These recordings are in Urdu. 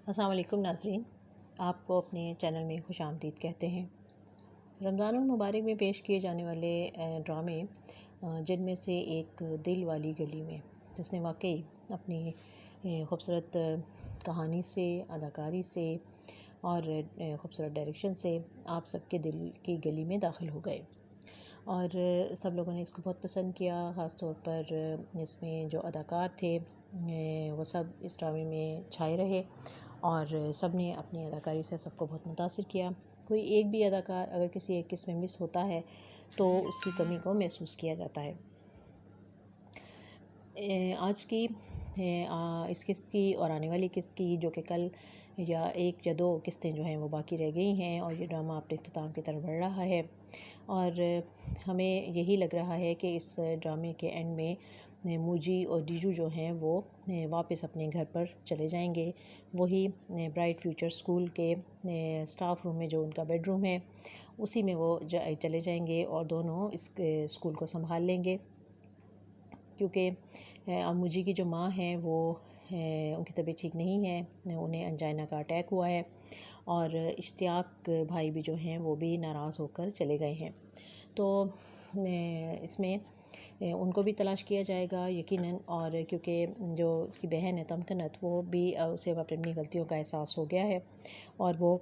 السلام علیکم ناظرین، آپ کو اپنے چینل میں خوش آمدید کہتے ہیں۔ رمضان المبارک میں پیش کیے جانے والے ڈرامے جن میں سے ایک دل والی گلی میں، جس نے واقعی اپنی خوبصورت کہانی سے، اداکاری سے اور خوبصورت ڈائریکشن سے آپ سب کے دل کی گلی میں داخل ہو گئے، اور سب لوگوں نے اس کو بہت پسند کیا۔ خاص طور پر اس میں جو اداکار تھے وہ سب اس ڈرامے میں چھائے رہے، اور سب نے اپنی اداکاری سے سب کو بہت متاثر کیا۔ کوئی ایک بھی اداکار اگر کسی ایک قسم میں مس ہوتا ہے تو اس کی کمی کو محسوس کیا جاتا ہے۔ آج کی اس قسط کی اور آنے والی قسط کی، جو کہ کل یا ایک یا دو قسطیں جو ہیں وہ باقی رہ گئی ہیں، اور یہ ڈرامہ اپنے اختتام کی طرف بڑھ رہا ہے، اور ہمیں یہی لگ رہا ہے کہ اس ڈرامے کے اینڈ میں موجی اور ڈیجو جو ہیں وہ واپس اپنے گھر پر چلے جائیں گے۔ وہی برائٹ فیوچر اسکول کے اسٹاف روم میں جو ان کا بیڈ روم ہے، اسی میں وہ چلے جائیں گے، اور دونوں اس اسکول کو سنبھال لیں گے، کیونکہ موجی کی جو ماں ہیں وہ ان کی طبیعت ٹھیک نہیں ہے، انہیں انجائنا کا اٹیک ہوا ہے، اور اشتیاق بھائی بھی جو ہیں وہ بھی ناراض ہو کر چلے گئے ہیں۔ تو اس میں ان کو بھی تلاش کیا جائے گا یقیناً، اور کیونکہ جو اس کی بہن ہے تمکنت، وہ بھی اسے اپنی غلطیوں کا احساس ہو گیا ہے، اور وہ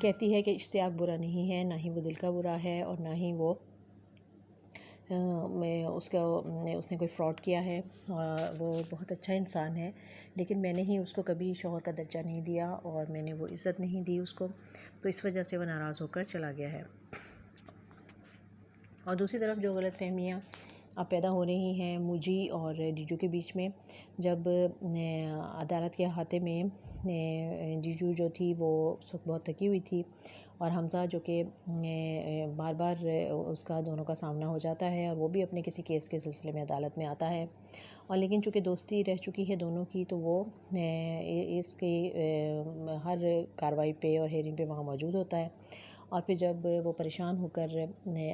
کہتی ہے کہ اشتیاق برا نہیں ہے، نہ ہی وہ دل کا برا ہے، اور نہ ہی وہ اس نے کوئی فراڈ کیا ہے، وہ بہت اچھا انسان ہے، لیکن میں نے ہی اس کو کبھی شوہر کا درجہ نہیں دیا، اور میں نے وہ عزت نہیں دی اس کو، تو اس وجہ سے وہ ناراض ہو کر چلا گیا ہے۔ اور دوسری طرف جو غلط فہمیاں اب پیدا ہو رہی ہیں موجی اور ڈیجو کے بیچ میں، جب عدالت کے احاطے میں ڈیجو جو تھی وہ اس وقت بہت تھکی ہوئی تھی، اور حمزہ جو کہ بار بار اس کا دونوں کا سامنا ہو جاتا ہے، اور وہ بھی اپنے کسی کیس کے سلسلے میں عدالت میں آتا ہے، اور لیکن چونکہ دوستی رہ چکی ہے دونوں کی، تو وہ اس کی ہر کارروائی پہ اور ہیئرنگ پہ وہاں موجود ہوتا ہے، اور پھر جب وہ پریشان ہو کر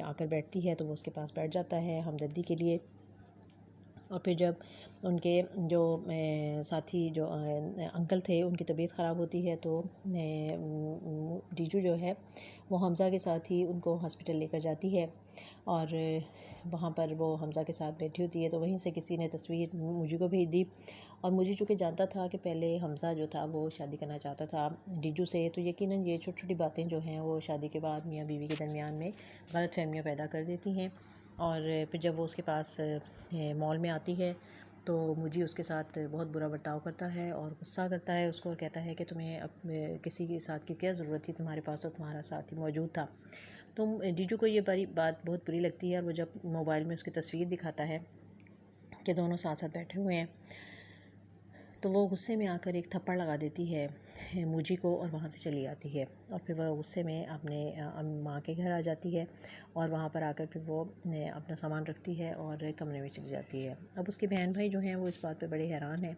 آ کر بیٹھتی ہے تو وہ اس کے پاس بیٹھ جاتا ہے ہمدردی کے لیے، اور پھر جب ان کے جو ساتھی جو انکل تھے ان کی طبیعت خراب ہوتی ہے، تو ڈیجو جو ہے وہ حمزہ کے ساتھ ہی ان کو ہاسپٹل لے کر جاتی ہے، اور وہاں پر وہ حمزہ کے ساتھ بیٹھی ہوتی ہے، تو وہیں سے کسی نے تصویر موجی کو بھیج دی، اور موجی چونکہ جانتا تھا کہ پہلے حمزہ جو تھا وہ شادی کرنا چاہتا تھا ڈیجو سے، تو یقیناً یہ چھوٹی چھوٹی باتیں جو ہیں وہ شادی کے بعد میاں بیوی کے درمیان میں غلط فہمیاں پیدا کر دیتی ہیں، اور پھر جب وہ اس کے پاس مال میں آتی ہے تو موجی اس کے ساتھ بہت برا برتاؤ کرتا ہے، اور غصہ کرتا ہے اس کو، اور کہتا ہے کہ تمہیں اب کسی کے ساتھ کی کیا ضرورت تھی، تمہارے پاس تو تمہارا ساتھ ہی موجود تھا۔ تو ڈیجو کو یہ بات بہت بری لگتی ہے، اور وہ جب موبائل میں اس کی تصویر دکھاتا ہے کہ دونوں ساتھ ساتھ بیٹھے ہوئے ہیں، تو وہ غصے میں آ کر ایک تھپڑ لگا دیتی ہے موجی کو، اور وہاں سے چلی آتی ہے، اور پھر وہ غصے میں اپنے ماں کے گھر آ جاتی ہے، اور وہاں پر آ کر پھر وہ اپنا سامان رکھتی ہے اور کمرے میں چلی جاتی ہے۔ اب اس کے بہن بھائی جو ہیں وہ اس بات پہ بڑے حیران ہیں،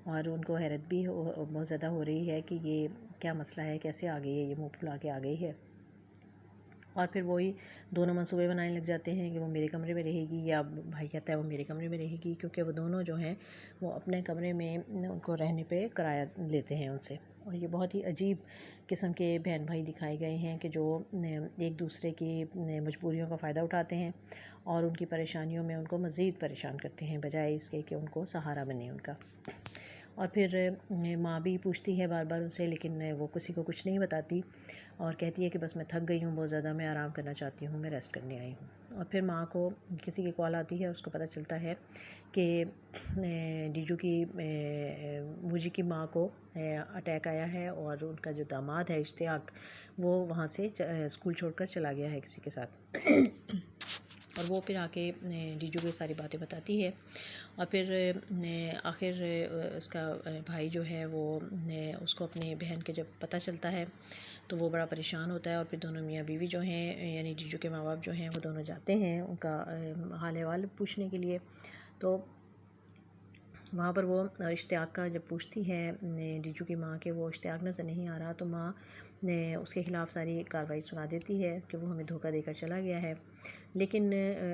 اور ان کو حیرت بھی بہت زیادہ ہو رہی ہے کہ یہ کیا مسئلہ ہے، کیسے آ گئی ہے، یہ منہ پھلا کے آ گئی ہے، اور پھر وہی دونوں منصوبے بنانے لگ جاتے ہیں کہ وہ میرے کمرے میں رہے گی، یا بھائی کہتا ہے وہ میرے کمرے میں رہے گی، کیونکہ وہ دونوں جو ہیں وہ اپنے کمرے میں ان کو رہنے پہ کرایہ لیتے ہیں ان سے، اور یہ بہت ہی عجیب قسم کے بہن بھائی دکھائے گئے ہیں کہ جو ایک دوسرے کی مجبوریوں کا فائدہ اٹھاتے ہیں، اور ان کی پریشانیوں میں ان کو مزید پریشان کرتے ہیں، بجائے اس کے کہ ان کو سہارا بنے ان کا۔ اور پھر ماں بھی پوچھتی ہے بار بار ان سے، لیکن وہ کسی کو کچھ نہیں بتاتی، اور کہتی ہے کہ بس میں تھک گئی ہوں بہت زیادہ، میں آرام کرنا چاہتی ہوں، میں ریسٹ کرنے آئی ہوں۔ اور پھر ماں کو کسی کی کال آتی ہے، اس کو پتہ چلتا ہے کہ ڈیجو کی موجی کی ماں کو اٹیک آیا ہے، اور ان کا جو داماد ہے اشتیاق، وہ وہاں سے اسکول چھوڑ کر چلا گیا ہے کسی کے ساتھ، اور وہ پھر آ کے ڈیجو کو ساری باتیں بتاتی ہے، اور پھر آخر اس کا بھائی جو ہے وہ اس کو اپنی بہن کے جب پتہ چلتا ہے تو وہ بڑا پریشان ہوتا ہے، اور پھر دونوں میاں بیوی جو ہیں یعنی ڈیجو کے ماں باپ جو ہیں وہ دونوں جاتے ہیں ان کا حال احوال پوچھنے کے لیے، تو وہاں پر وہ اشتیاق کا جب پوچھتی ہے ڈیجو کی ماں کہ وہ اشتیاق نظر نہیں آ رہا، تو ماں نے اس کے خلاف ساری کارروائی سنا دیتی ہے کہ وہ ہمیں دھوکہ دے کر چلا گیا ہے۔ لیکن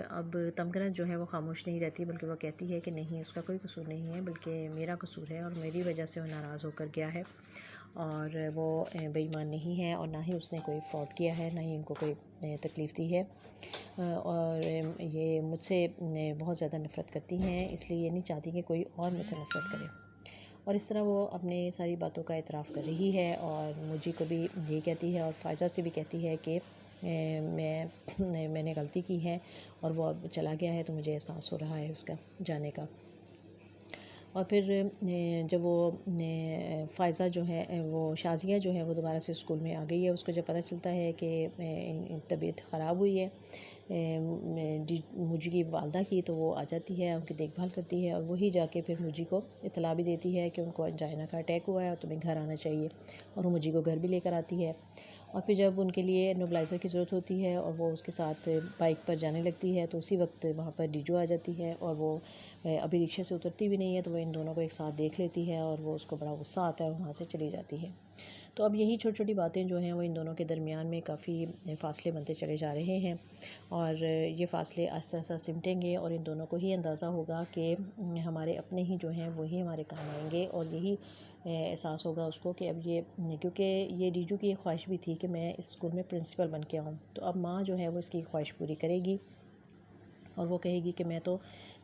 اب تمکنت جو ہے وہ خاموش نہیں رہتی، بلکہ وہ کہتی ہے کہ نہیں، اس کا کوئی قصور نہیں ہے، بلکہ میرا قصور ہے اور میری وجہ سے وہ ناراض ہو کر گیا ہے، اور وہ بے ایمان نہیں ہے، اور نہ ہی اس نے کوئی فراڈ کیا ہے، نہ ہی ان کو کوئی تکلیف دی ہے، اور یہ مجھ سے بہت زیادہ نفرت کرتی ہیں، اس لیے یہ نہیں چاہتی کہ کوئی اور مجھ سے نفرت کرے۔ اور اس طرح وہ اپنے ساری باتوں کا اعتراف کر رہی ہے، اور مجھے کو بھی یہی کہتی ہے، اور فائزہ سے بھی کہتی ہے کہ میں نے غلطی کی ہے، اور وہ اب چلا گیا ہے تو مجھے احساس ہو رہا ہے اس کا جانے کا۔ اور پھر جب وہ فائزہ جو ہے، وہ شازیہ جو ہے وہ دوبارہ سے اسکول میں آ گئی ہے، اس کو جب پتہ چلتا ہے کہ طبیعت خراب ہوئی ہے موجی کی والدہ کی، تو وہ آ جاتی ہے، ان کی دیکھ بھال کرتی ہے، اور وہی جا کے پھر موجی کو اطلاع بھی دیتی ہے کہ ان کو انجائنا کا اٹیک ہوا ہے اور تمہیں گھر آنا چاہیے، اور وہ موجی کو گھر بھی لے کر آتی ہے۔ اور پھر جب ان کے لیے نیبلائزر کی ضرورت ہوتی ہے اور وہ اس کے ساتھ بائک پر جانے لگتی ہے، تو اسی وقت وہاں پر ڈیجو آ جاتی ہے، اور وہ ابھی رکشے سے اترتی بھی نہیں ہے، تو وہ ان دونوں کو ایک ساتھ دیکھ لیتی ہے، اور وہ اس کو بڑا غصہ آتا ہے اور وہاں سے چلی جاتی ہے۔ تو اب یہی چھوٹی چھوٹی باتیں جو ہیں وہ ان دونوں کے درمیان میں کافی فاصلے بنتے چلے جا رہے ہیں، اور یہ فاصلے آہستہ آہستہ سمٹیں گے، اور ان دونوں کو ہی اندازہ ہوگا کہ ہمارے اپنے ہی جو ہیں وہی ہمارے کام آئیں گے، اور یہی احساس ہوگا اس کو کہ اب یہ، کیونکہ یہ ڈیجو کی ایک خواہش بھی تھی کہ میں اس اسکول میں پرنسپل بن کے آؤں، تو اب ماں جو ہے وہ اس کی خواہش پوری کرے گی، اور وہ کہے گی کہ میں تو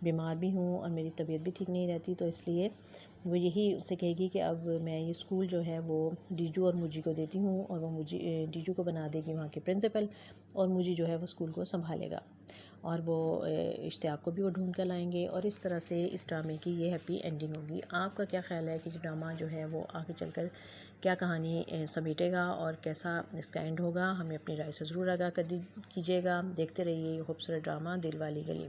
بیمار بھی ہوں اور میری طبیعت بھی ٹھیک نہیں رہتی، تو اس لیے وہ یہی اس سے کہے گی کہ اب میں یہ اسکول جو ہے وہ ڈیجو اور موجی کو دیتی ہوں، اور وہ ڈیجو کو بنا دے گی وہاں کے پرنسپل، اور موجی جو ہے وہ اسکول کو سنبھالے گا، اور وہ اشتیاق کو بھی وہ ڈھونڈ کر لائیں گے، اور اس طرح سے اس ڈرامے کی یہ ہیپی اینڈنگ ہوگی۔ آپ کا کیا خیال ہے کہ یہ ڈرامہ جو ہے وہ آگے چل کر کیا کہانی سمیٹے گا اور کیسا اس کا اینڈ ہوگا؟ ہمیں اپنی رائے سے ضرور آگاہ کیجیے گا۔ دیکھتے رہیے یہ خوبصورت ڈرامہ دل والی گلی میں۔